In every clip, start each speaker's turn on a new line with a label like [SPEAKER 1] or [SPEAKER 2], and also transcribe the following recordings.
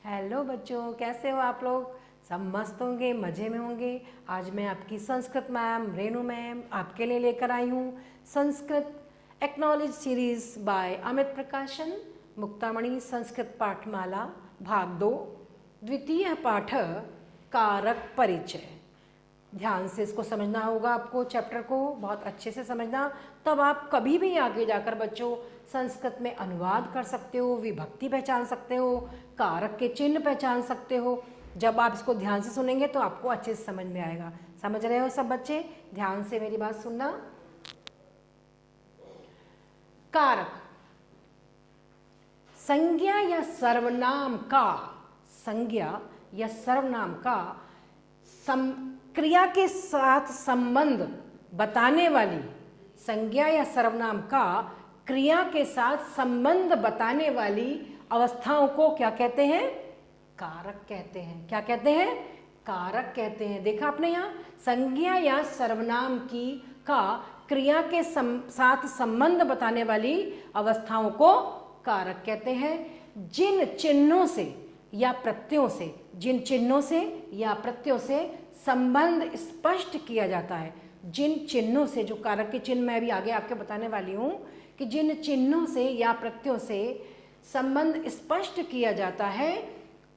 [SPEAKER 1] Hello बच्चों, कैसे हो आप लोग? सब मस्त होंगे, मज़े में होंगे। आज मैं आपकी संस्कृत मैम रेनू मैम आपके लिए लेकर आई हूँ Sanskrit acknowledge series by Amit प्रकाशन मुक्तामणि संस्कृत पाठमाला भाग 2 द्वितीय पाठ कारक परिचय। ध्यान से इसको समझना होगा आपको, चैप्टर को बहुत अच्छे से समझना, तब आप कभी भी आगे जाकर बच्चों संस्कृत में अनुवाद कर सकते हो, विभक्ति पहचान सकते हो, कारक के चिन्ह पहचान सकते हो। जब आप इसको ध्यान से सुनेंगे तो आपको अच्छे से समझ में आएगा। समझ रहे हो सब बच्चे? ध्यान से मेरी बात सुनना। कारक संज्ञा या सर्वनाम का, संज्ञा या सर्वनाम का क्रिया के साथ संबंध बताने वाली, संज्ञा या सर्वनाम का क्रिया के साथ संबंध बताने वाली अवस्थाओं को क्या कहते हैं? कारक कहते हैं। क्या कहते हैं? कारक कहते हैं। देखा आपने यहाँ, संज्ञा या सर्वनाम की का क्रिया के साथ संबंध बताने वाली अवस्थाओं को कारक कहते हैं। जिन चिन्हों से या प्रत्ययों से, जिन चिन्हों से या प्रत्ययों से संबंध स्पष्ट किया जाता है, जिन चिन्हों से, जो कारक के चिन्ह मैं अभी आगे आपके बताने वाली हूँ, कि जिन चिन्हों से या प्रत्ययों से संबंध स्पष्ट किया जाता है,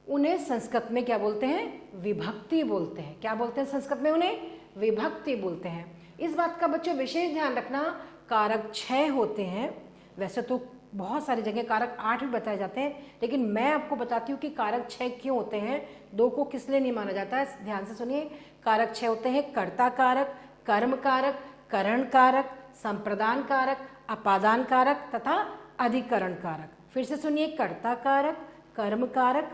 [SPEAKER 1] उन्हें संस्कृत में क्या बोलते हैं? विभक्ति बोलते हैं। क्या बोलते हैं संस्कृत में? उन्हें विभक्ति बोलते हैं। इस बात का बच्चों विशेष ध्यान रखना, कारक 6 होते हैं। वैसे तो बहुत सारी जगह कारक 8 भी बताए जाते हैं, लेकिन मैं आपको बताती हूँ कि कारक 6 क्यों होते हैं, 2 को किस लिए नहीं माना जाता है। ध्यान से सुनिए। कारक 6 होते हैं: कर्ता कारक, कर्म कारक, करण कारक, संप्रदान कारक, अपादान कारक तथा अधिकरण कारक। फिर से सुनिए। कर्ता कारक, कर्म कारक,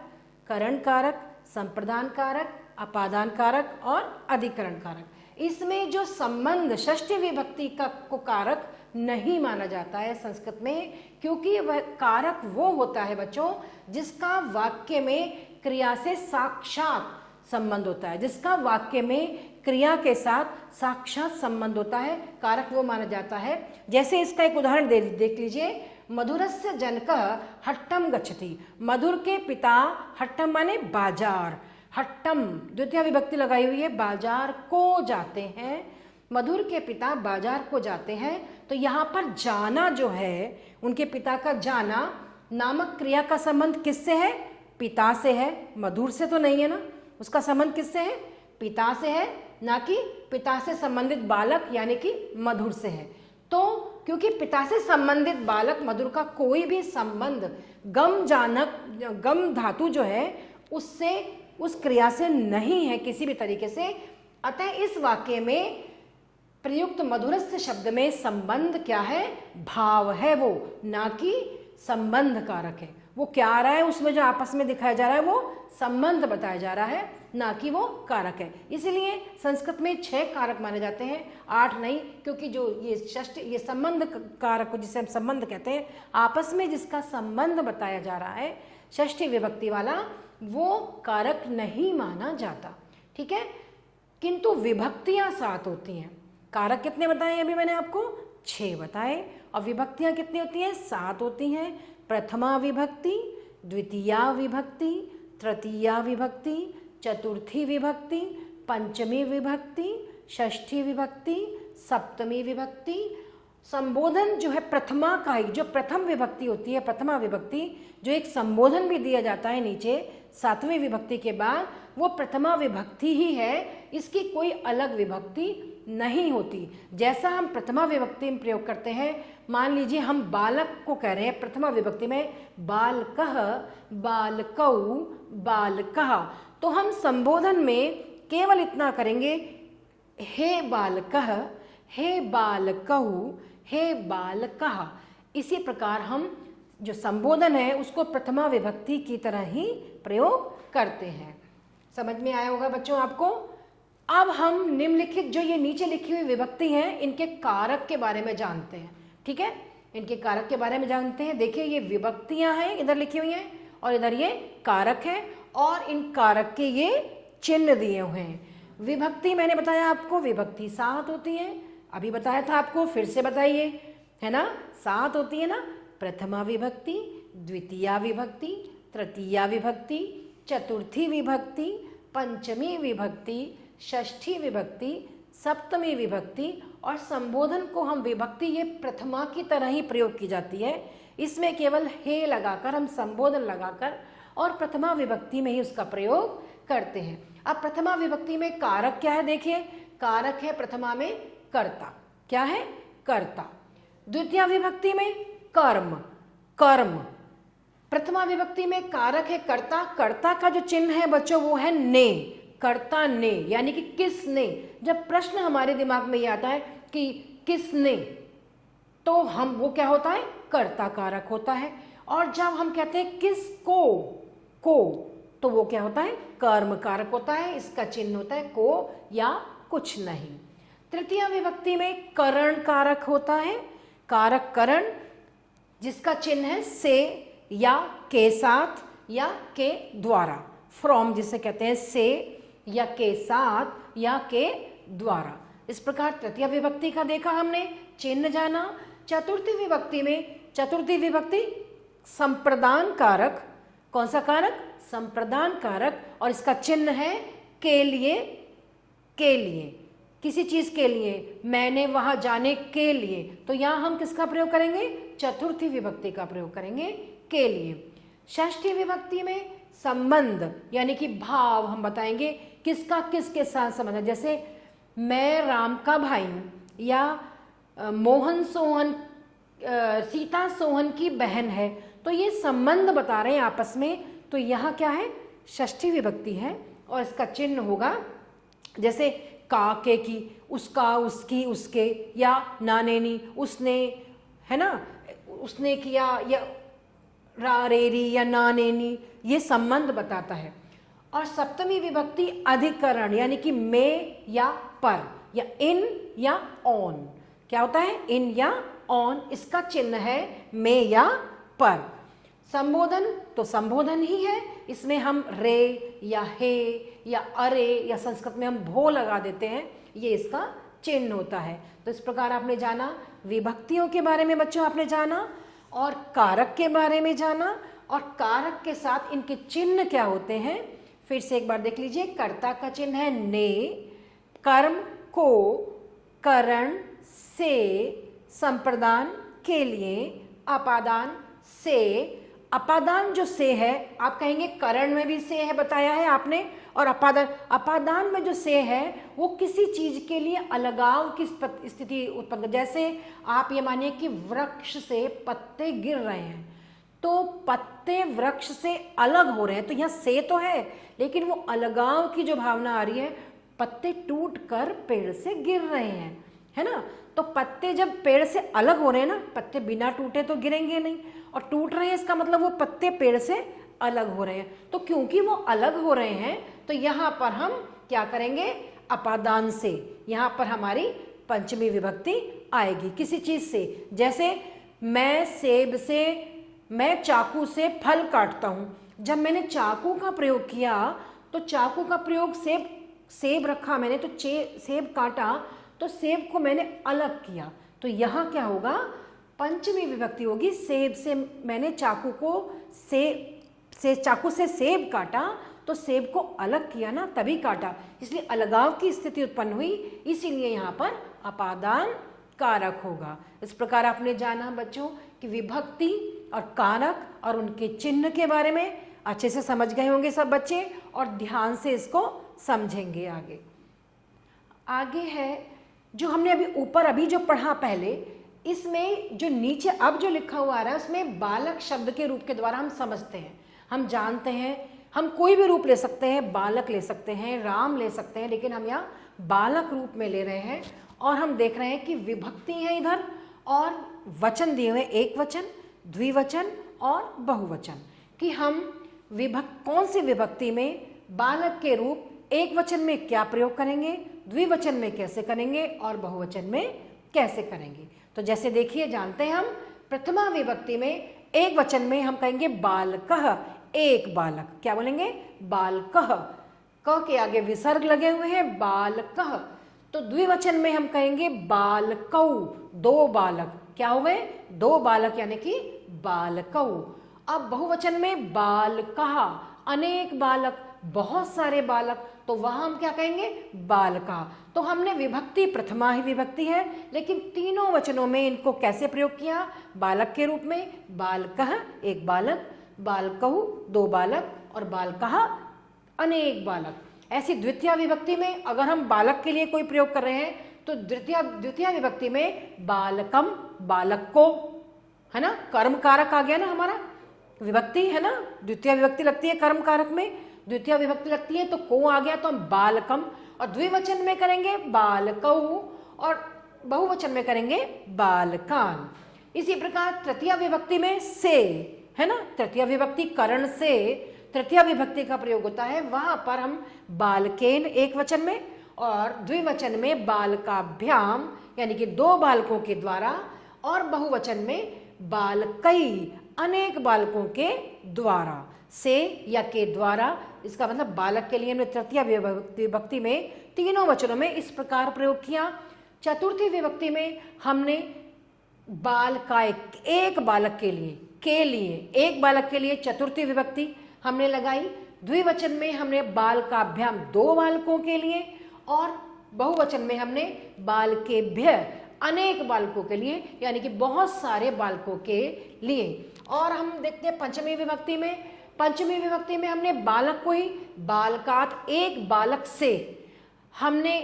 [SPEAKER 1] करण कारक, संप्रदान कारक, अपादान कारक और अधिकरण कारक। इसमें जो संबंध षष्ठी विभक्ति का को कारक नहीं माना जाता है संस्कृत में, क्योंकि वह कारक वो होता है बच्चों जिसका वाक्य में क्रिया से साक्षात संबंध होता है, जिसका वाक्य में क्रिया के साथ साक्षात संबंध होता है, कारक वो माना जाता है। जैसे इसका एक उदाहरण देख लीजिए। मधुरस्य जनकः हट्टम गच्छति। मधुर के पिता, हट्टम माने बाजार, हट्टम द्वितीय विभक्ति लगाई हुई है, बाजार को जाते हैं। मधुर के पिता बाजार को जाते हैं। तो यहाँ पर जाना जो है, उनके पिता का जाना नामक क्रिया का संबंध किससे है? पिता से है, मधुर से तो नहीं है ना। उसका संबंध किससे है? पिता से है, ना कि पिता से संबंधित बालक यानी कि मधुर से है। तो क्योंकि पिता से संबंधित बालक मधुर का कोई भी संबंध गम जानक, गम धातु जो है उससे, उस क्रिया से नहीं है किसी भी तरीके से, अतः इस वाक्य में प्रयुक्त मधुरस्य शब्द में संबंध क्या है? भाव है वो, ना कि संबंध कारक है। वो क्या आ रहा है उसमें, जो आपस में दिखाया जा रहा है वो संबंध बताया जा रहा है, ना कि वो कारक है। इसलिए संस्कृत में 6 कारक माने जाते हैं, 8 नहीं, क्योंकि जो ये संबंध कारक को, जिसे हम संबंध कहते हैं, आपस में जिसका संबंध बताया जा रहा है षष्ठी विभक्ति वाला, वो कारक नहीं माना जाता। ठीक है। किंतु विभक्तियां 7 होती हैं। कारक कितने बताए अभी मैंने आपको? 6 बताए। और विभक्तियां कितनी होती हैं? 7 होती हैं। प्रथमा विभक्ति, द्वितीया विभक्ति, तृतीया विभक्ति, चतुर्थी विभक्ति, पंचमी विभक्ति, षष्ठी विभक्ति, सप्तमी विभक्ति। संबोधन जो है प्रथमा का ही, जो प्रथम विभक्ति होती है, प्रथमा विभक्ति, जो एक संबोधन भी दिया जाता है नीचे 7वीं विभक्ति के बाद, वो प्रथमा विभक्ति ही है, इसकी कोई अलग विभक्ति नहीं होती। जैसा हम प्रथमा विभक्ति में प्रयोग करते हैं, मान लीजिए हम बालक को कह रहे हैं प्रथमा विभक्ति में, बालकः, बालकौ, बालकः, तो हम संबोधन में केवल इतना करेंगे, हे बालकः, हे बालकौ, हे बालकः। इसी प्रकार हम जो संबोधन है उसको प्रथमा विभक्ति की तरह ही प्रयोग करते हैं। समझ में आया होगा बच्चों आपको? अब हम निम्नलिखित जो ये नीचे लिखी हुई विभक्ति हैं, इनके कारक के बारे में जानते हैं। ठीक है, इनके कारक के बारे में जानते हैं। देखिए ये विभक्तियां हैं, इधर लिखी हुई हैं, और इधर ये कारक है, और इन कारक के ये चिन्ह दिए हुए हैं। विभक्ति मैंने बताया आपको, विभक्ति 7 होती है, अभी बताया था आपको, फिर से बताइए, है ना? 7 होती है ना। प्रथमा विभक्ति, द्वितीया विभक्ति, तृतीया विभक्ति, चतुर्थी विभक्ति, पंचमी विभक्ति, षष्ठी विभक्ति, सप्तमी विभक्ति और संबोधन को हम विभक्ति ये प्रथमा की तरह ही प्रयोग की जाती है। इसमें केवल हे लगाकर हम संबोधन लगाकर और प्रथमा विभक्ति में ही उसका प्रयोग करते हैं। अब प्रथमा विभक्ति में कारक क्या है, देखिए कारक है प्रथमा में कर्ता। क्या है? कर्ता। द्वितीय विभक्ति में कर्म, कर्म। प्रथमा विभक्ति में कारक है कर्ता, कर्ता का जो चिन्ह है बच्चों वो है ने, कर्ता ने, यानी कि किसने। जब प्रश्न हमारे दिमाग में ये आता है कि किसने, तो हम वो क्या होता है? कर्ता कारक होता है। और जब हम कहते हैं किसको, को, तो वो क्या होता है? कर्म कारक होता है। इसका चिन्ह होता है को या कुछ नहीं। तृतीय विभक्ति में करण कारक होता है, कारक करण, जिसका चिन्ह है से या के साथ या के द्वारा, फ्रॉम जिसे कहते हैं, से या के साथ या के द्वारा। इस प्रकार तृतीय विभक्ति का देखा हमने, चिन्ह जाना। चतुर्थी विभक्ति में, चतुर्थी विभक्ति संप्रदान कारक, कौन सा कारक? संप्रदान कारक, और इसका चिन्ह है के लिए, के लिए, किसी चीज के लिए, मैंने वहां जाने के लिए। तो यहां हम किसका प्रयोग करेंगे? चतुर्थी विभक्ति का प्रयोग करेंगे, के लिए। षष्ठी विभक्ति में संबंध यानी कि भाव हम बताएंगे, किसका किसके साथ संबंध है। जैसे मैं राम का भाई हूं, या मोहन सोहन, सीता सोहन की बहन है, तो ये संबंध बता रहे हैं आपस में। तो यहाँ क्या है? षष्ठी विभक्ति है और इसका चिन्ह होगा जैसे का, के की, उसका, उसकी, उसके, या नाने नी, उसने, है ना, उसने किया, या रा रे री या नाने नी, ये संबंध बताता है। और सप्तमी विभक्ति अधिकरण यानी कि में या पर, या इन या ऑन। क्या होता है? इन या ऑन, इसका चिन्ह है में या पर। संबोधन तो संबोधन ही है, इसमें हम रे या हे या अरे या संस्कृत में हम भो लगा देते हैं, ये इसका चिन्ह होता है। तो इस प्रकार आपने जाना विभक्तियों के बारे में बच्चों, आपने जाना और कारक के बारे में जाना, और कारक के साथ इनके चिन्ह क्या होते हैं फिर से एक बार देख लीजिए। कर्ता का चिन्ह है ने, कर्म को, करण से, संप्रदान के लिए, अपादान से। अपादान जो से है, आप कहेंगे करण में भी से है, बताया है आपने, और अपादान, अपादान में जो से है वो किसी चीज के लिए अलगाव की स्थिति उत्पन्न। जैसे आप ये मानिए कि वृक्ष से पत्ते गिर रहे हैं, तो पत्ते वृक्ष से अलग हो रहे हैं, तो यहाँ से तो है लेकिन वो अलगाव की जो भावना आ रही है, पत्ते टूट कर पेड़ से गिर रहे हैं, है ना। तो पत्ते जब पेड़ से अलग हो रहे हैं ना, पत्ते बिना टूटे तो गिरेंगे नहीं, और टूट रहे हैं इसका मतलब वो पत्ते पेड़ से अलग हो रहे हैं। तो क्योंकि वो अलग हो रहे हैं तो यहाँ पर हम क्या करेंगे? अपादान से, यहाँ पर हमारी पंचमी विभक्ति आएगी किसी चीज से। जैसे मैं सेब से, मैं चाकू से फल काटता हूं, जब मैंने चाकू का प्रयोग किया तो चाकू का प्रयोग सेब रखा मैंने, तो सेब काटा, तो सेब को मैंने अलग किया, तो यहाँ क्या होगा? पंचमी विभक्ति होगी। सेब से मैंने चाकू को चाकू से सेब काटा, तो सेब को अलग किया ना, तभी काटा, इसलिए अलगाव की स्थिति उत्पन्न हुई, इसीलिए यहाँ पर अपादान कारक होगा। इस प्रकार आपने जाना बच्चों कि विभक्ति और कारक और उनके चिन्ह के बारे में अच्छे से समझ गए होंगे सब बच्चे, और ध्यान से इसको समझेंगे। आगे है जो हमने अभी जो पढ़ा पहले, इसमें जो नीचे अब जो लिखा हुआ आ रहा है उसमें बालक शब्द के रूप के द्वारा हम समझते हैं, हम जानते हैं, हम कोई भी रूप ले सकते हैं, बालक ले सकते हैं, राम ले सकते हैं, लेकिन हम यहाँ बालक रूप में ले रहे हैं। और हम देख रहे हैं कि विभक्ति है इधर, और वचन दिए हुए, एक वचन, द्विवचन और बहुवचन, कि हम कौन सी विभक्ति में बालक के रूप एक वचन में क्या प्रयोग करेंगे, द्विवचन में कैसे करेंगे और बहुवचन में कैसे करेंगे। तो जैसे देखिए, जानते हैं हम प्रथमा विभक्ति में एक वचन में हम कहेंगे बालकः, एक बालक। क्या बोलेंगे? बालकः, क के आगे विसर्ग लगे हुए हैं, बालकः। तो द्विवचन में हम कहेंगे बालकौ, दो बालक। क्या हो गए? दो बालक, यानी कि बालकौ। अब बहुवचन में बालकः, अनेक बालक, बहुत सारे बालक, तो वहां हम क्या कहेंगे? बालका। तो हमने विभक्ति प्रथमा ही विभक्ति है, लेकिन तीनों वचनों में इनको कैसे प्रयोग किया? बालक के रूप में। बालकः एक बालक, बालकौ दो बालक, और बालकः अनेक बालक। ऐसी द्वितीय विभक्ति में अगर हम बालक के लिए कोई प्रयोग कर रहे हैं तो द्वितीय विभक्ति में बालकम, बालक को, है ना, कर्म कारक आ गया ना हमारा, विभक्ति है ना, द्वितीय विभक्ति लगती है कर्म कारक में, द्वितीय विभक्ति लगती है तो को आ गया, तो हम बालकम, और द्विवचन में करेंगे बालकौ, और बहुवचन में करेंगे बालकान। इसी प्रकार तृतीय विभक्ति में से, है ना, तृतीय विभक्ति करण से तृतीय विभक्ति का प्रयोग होता है, वहां पर हम बालकेन एक वचन में और द्विवचन में बालकाभ्याम यानी कि दो बालकों के द्वारा, और बहुवचन में बालकई अनेक बालकों के द्वारा, से या के द्वारा। इसका मतलब बालक के लिए हमने तृतीय विभक्ति में तीनों वचनों में इस प्रकार प्रयोग किया। चतुर्थी विभक्ति में हमने बालकाय, एक बालक के लिए एक बालक के लिए चतुर्थी विभक्ति हमने लगाई। द्विवचन में हमने बालकाभ्याम दो बालकों के लिए, और बहुवचन में हमने बालकेभ्य अनेक बालकों के लिए, यानी कि बहुत सारे बालकों के लिए। और हम देखते हैं पंचमी विभक्ति में हमने बालक को ही बालकात, एक बालक से, हमने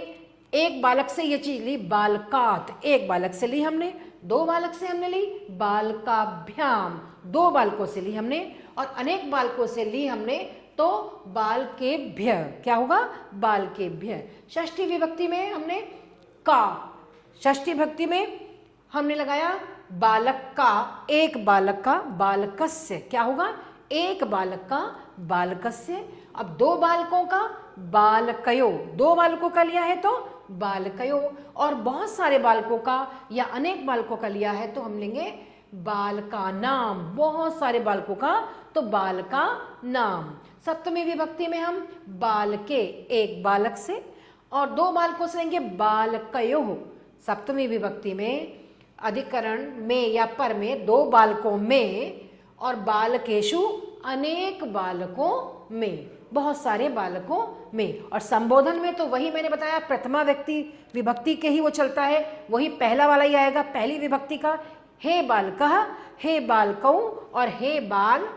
[SPEAKER 1] एक बालक से ये चीज ली, बालकात एक बालक से ली हमने, दो बालक से हमने ली बालकाभ्याम दो बालकों से ली हमने, और अनेक बालकों से ली हमने तो बालकेभ्य, क्या होगा? बालकेभ्य। षष्ठी विभक्ति में हमने का, षष्ठी विभक्ति में हमने लगाया बालक का, एक बालक का, बालकस्य, क्या होगा? एक बालक का, बालकस्य। अब दो बालकों का बालकयो, दो बालकों का लिया है तो बालकयो, और बहुत सारे बालकों का या अनेक बालकों का लिया है तो हम लेंगे बालका नाम, बहुत सारे बालकों का तो बालका नाम। सप्तमी विभक्ति में हम बालके एक बालक से और दो बालकों से लेंगे बालकयो। सप्तमी विभक्ति में अधिकरण में या पर में दो बालकों में, और बालकेशु अनेक बालकों में, बहुत सारे बालकों में। और संबोधन में तो वही मैंने बताया प्रथमा व्यक्ति विभक्ति के ही वो चलता है, वही पहला वाला ही आएगा पहली विभक्ति का, हे बालकः, हे बालकौ और हे बाल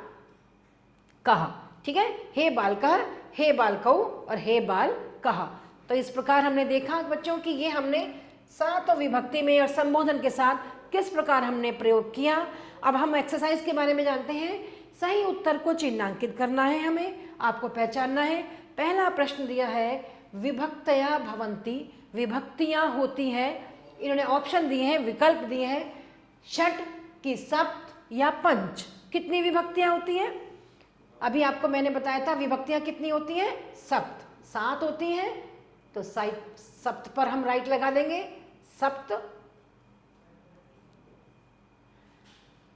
[SPEAKER 1] कहा। ठीक है, हे बालकः, हे बालकौ और हे बाल कहा। तो इस प्रकार हमने देखा बच्चों कि ये हमने सातों विभक्ति में और संबोधन के साथ किस प्रकार हमने प्रयोग किया। अब हम एक्सरसाइज के बारे में जानते हैं। सही उत्तर को चिन्हांकित करना है, हमें आपको पहचानना है। पहला प्रश्न दिया है विभक्तया भवन्ति, विभक्तियां होती हैं। इन्होंने ऑप्शन दिए हैं, विकल्प दिए हैं, षट की सप्त या पंच। कितनी विभक्तियां होती हैं? अभी आपको मैंने बताया था विभक्तियां कितनी होती हैं, सप्त, 7 होती हैं। तो सप्त पर हम राइट लगा देंगे, सप्त।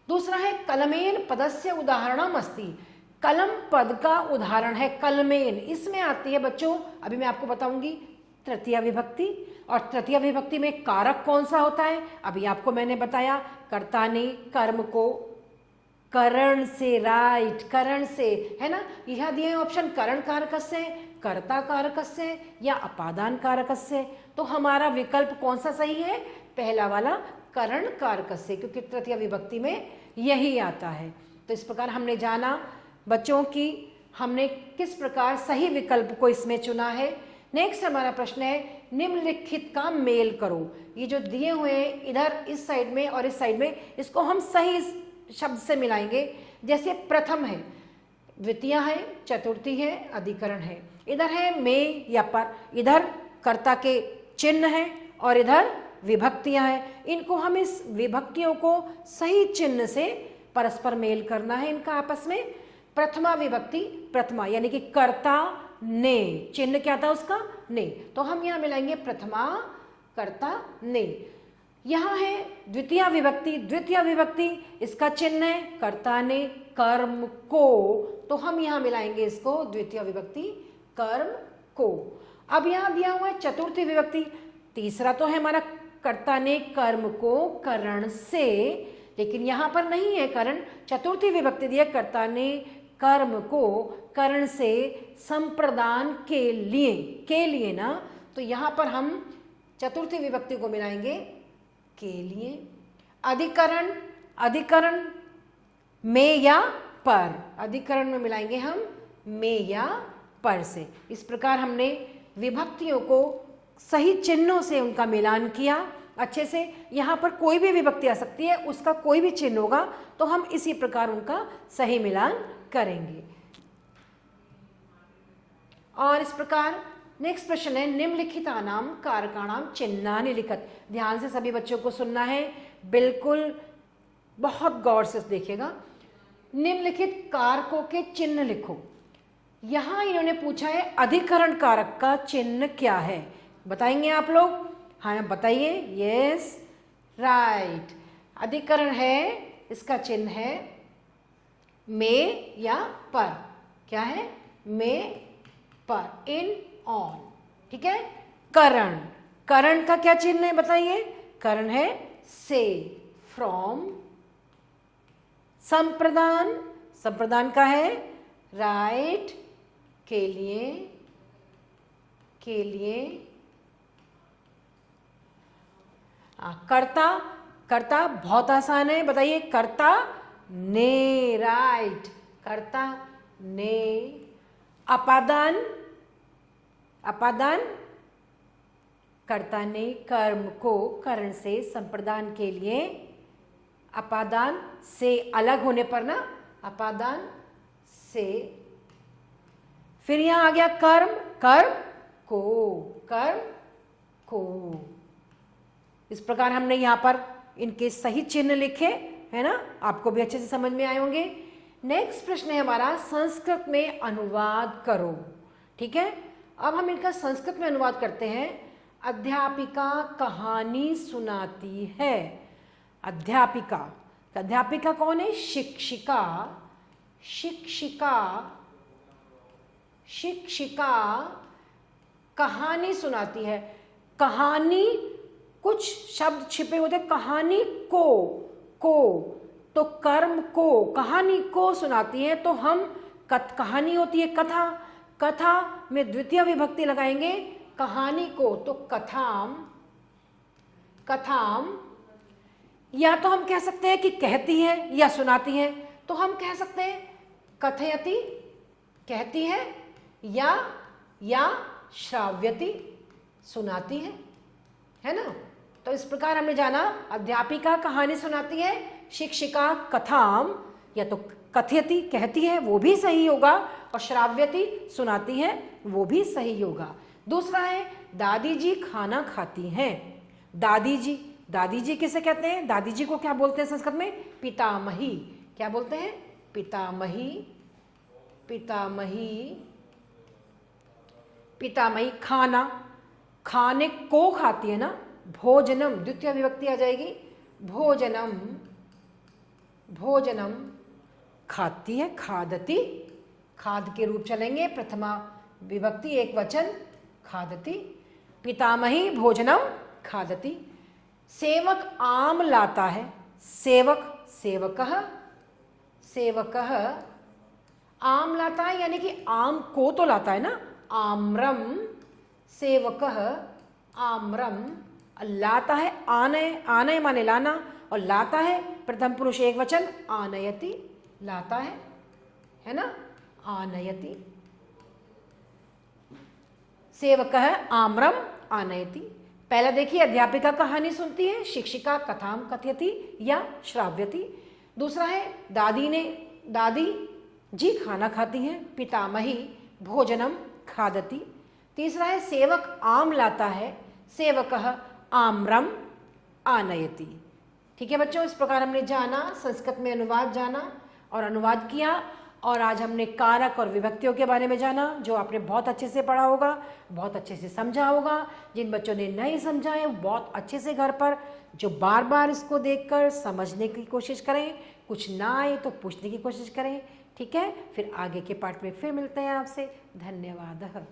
[SPEAKER 1] दूसरा है कलमेन पदस्य उदाहरणम अस्ति, कलम पद का उदाहरण है कलमेन। इसमें आती है बच्चों, अभी मैं आपको बताऊंगी, तृतीय विभक्ति। और तृतीय विभक्ति में कारक कौन सा होता है? अभी आपको मैंने बताया, कर्ता ने कर्म को करण से, राइट, करण से, है ना। यह दिए ऑप्शन करण कारकस्य, कर्ता कारकस्य या अपादान कारकस्य। तो हमारा विकल्प कौन सा सही है? पहला वाला, करण कारकस्य, क्योंकि तृतीय विभक्ति में यही आता है। तो इस प्रकार हमने जाना बच्चों की हमने किस प्रकार सही विकल्प को इसमें चुना है। नेक्स्ट हमारा प्रश्न है निम्नलिखित का मेल करो। ये जो दिए हुए हैं इधर इस साइड में और इस साइड में, इसको हम सही शब्द से मिलाएंगे। जैसे प्रथम है, द्वितीय है, चतुर्थी है, अधिकरण है। इधर है में या पर, इधर कर्ता के चिन्ह है और इधर विभक्तियां हैं। इनको हम इस विभक्तियों को सही चिन्ह से परस्पर मेल करना है इनका आपस में। प्रथमा विभक्ति, प्रथमा यानी कि कर्ता ने, चिन्ह क्या था उसका? ने। तो हम यहां मिलाएंगे प्रथमा कर्ता ने। यहां है द्वितीय विभक्ति, द्वितीय विभक्ति इसका चिन्ह है कर्ता ने कर्म को, तो हम यहां मिलाएंगे इसको द्वितीय विभक्ति कर्म को। अब यहां दिया हुआ है चतुर्थी विभक्ति, तीसरा तो है हमारा कर्ता ने कर्म को करण से, लेकिन यहां पर नहीं है करण। चतुर्थी विभक्ति दिया कर्ता ने कर्म को करण से संप्रदान के लिए ना, तो यहां पर हम चतुर्थी विभक्ति को मिलाएंगे के लिए। अधिकरण में या पर, अधिकरण में मिलाएंगे हम में या पर से। इस प्रकार हमने विभक्तियों को सही चिन्हों से उनका मिलान किया अच्छे से। यहाँ पर कोई भी विभक्ति आ सकती है, उसका कोई भी चिन्ह होगा तो हम इसी प्रकार उनका सही मिलान करेंगे। और इस प्रकार नेक्स्ट प्रश्न है, निम्नलिखितानां कारकाणां चिन्हानि लिखत। ध्यान से सभी बच्चों को सुनना है, बिल्कुल बहुत गौर से देखिएगा। निम्नलिखित कारकों के चिन्ह लिखो। यहां इन्होंने पूछा है अधिकरण कारक का चिन्ह क्या है, बताएंगे आप लोग? हाँ बताइए। यस राइट, अधिकरण है, इसका चिन्ह है में या पर। क्या है? में पर, इन ऑन। ठीक है। करण का क्या चिन्ह है बताइए? करण है से, फ्रॉम। संप्रदान का है राइट, के लिए। कर्ता बहुत आसान है, बताइए। कर्ता ने, राइट, कर्ता ने। अपादान कर्ता ने कर्म को करण से संप्रदान के लिए, अपादान से अलग होने पर ना, अपादान से। फिर यहां आ गया कर्म को। इस प्रकार हमने यहां पर इनके सही चिन्ह लिखे है ना, आपको भी अच्छे से समझ में आए होंगे। नेक्स्ट प्रश्न है हमारा, संस्कृत में अनुवाद करो। ठीक है, अब हम इनका संस्कृत में अनुवाद करते हैं। अध्यापिका कहानी सुनाती है। अध्यापिका कौन है? शिक्षिका कहानी सुनाती है। कहानी, कुछ शब्द छिपे होते, कहानी को तो कर्म को, कहानी को सुनाती है तो हम कहानी होती है कथा में द्वितीय विभक्ति लगाएंगे कहानी को, तो कथाम। या तो हम कह सकते हैं कि कहती है या सुनाती है, तो हम कह सकते हैं कथयति, कहती है, या श्राव्यति, सुनाती है ना। तो इस प्रकार हमने जाना, अध्यापिका कहानी सुनाती है, शिक्षिका कथाम, या तो कथयति कहती है वो भी सही होगा, और श्राव्यति सुनाती है वो भी सही होगा। दूसरा है, दादी जी खाना खाती हैं। दादी जी किसे कहते हैं? दादी जी को क्या बोलते हैं संस्कृत में? पितामही। क्या बोलते हैं? पितामही। खाने को खाती है ना, भोजनम, द्वितीय विभक्ति आ जाएगी, भोजनम खाती है, खादती, खाद के रूप चलेंगे, प्रथमा विभक्ति एक वचन, खादती। पितामही भोजनम खादती। सेवक आम लाता है। सेवकः आम लाता है, यानी कि आम को तो लाता है ना, आम्रम। सेवकः आम्रम, लाता है आनय माने लाना, और लाता है प्रथम पुरुष एक वचन, आनयति, लाता है ना, आनयति। सेवकः आम्रम आनयति। पहला देखिए, अध्यापिका कहानी सुनती है, शिक्षिका कथाम कथयति या श्राव्यति। दूसरा है, दादी जी खाना खाती हैं, पितामही भोजनम खादति। तीसरा है, सेवक आम लाता है, सेवकः आम्रम आनयति। ठीक है बच्चों, इस प्रकार हमने जाना, संस्कृत में अनुवाद जाना और अनुवाद किया, और आज हमने कारक और विभक्तियों के बारे में जाना, जो आपने बहुत अच्छे से पढ़ा होगा, बहुत अच्छे से समझा होगा। जिन बच्चों ने नहीं समझा है वो बहुत अच्छे से घर पर जो बार बार इसको देखकर समझने की कोशिश करें, कुछ ना आए तो पूछने की कोशिश करें। ठीक है, फिर आगे के पार्ट में फिर मिलते हैं आपसे। धन्यवाद।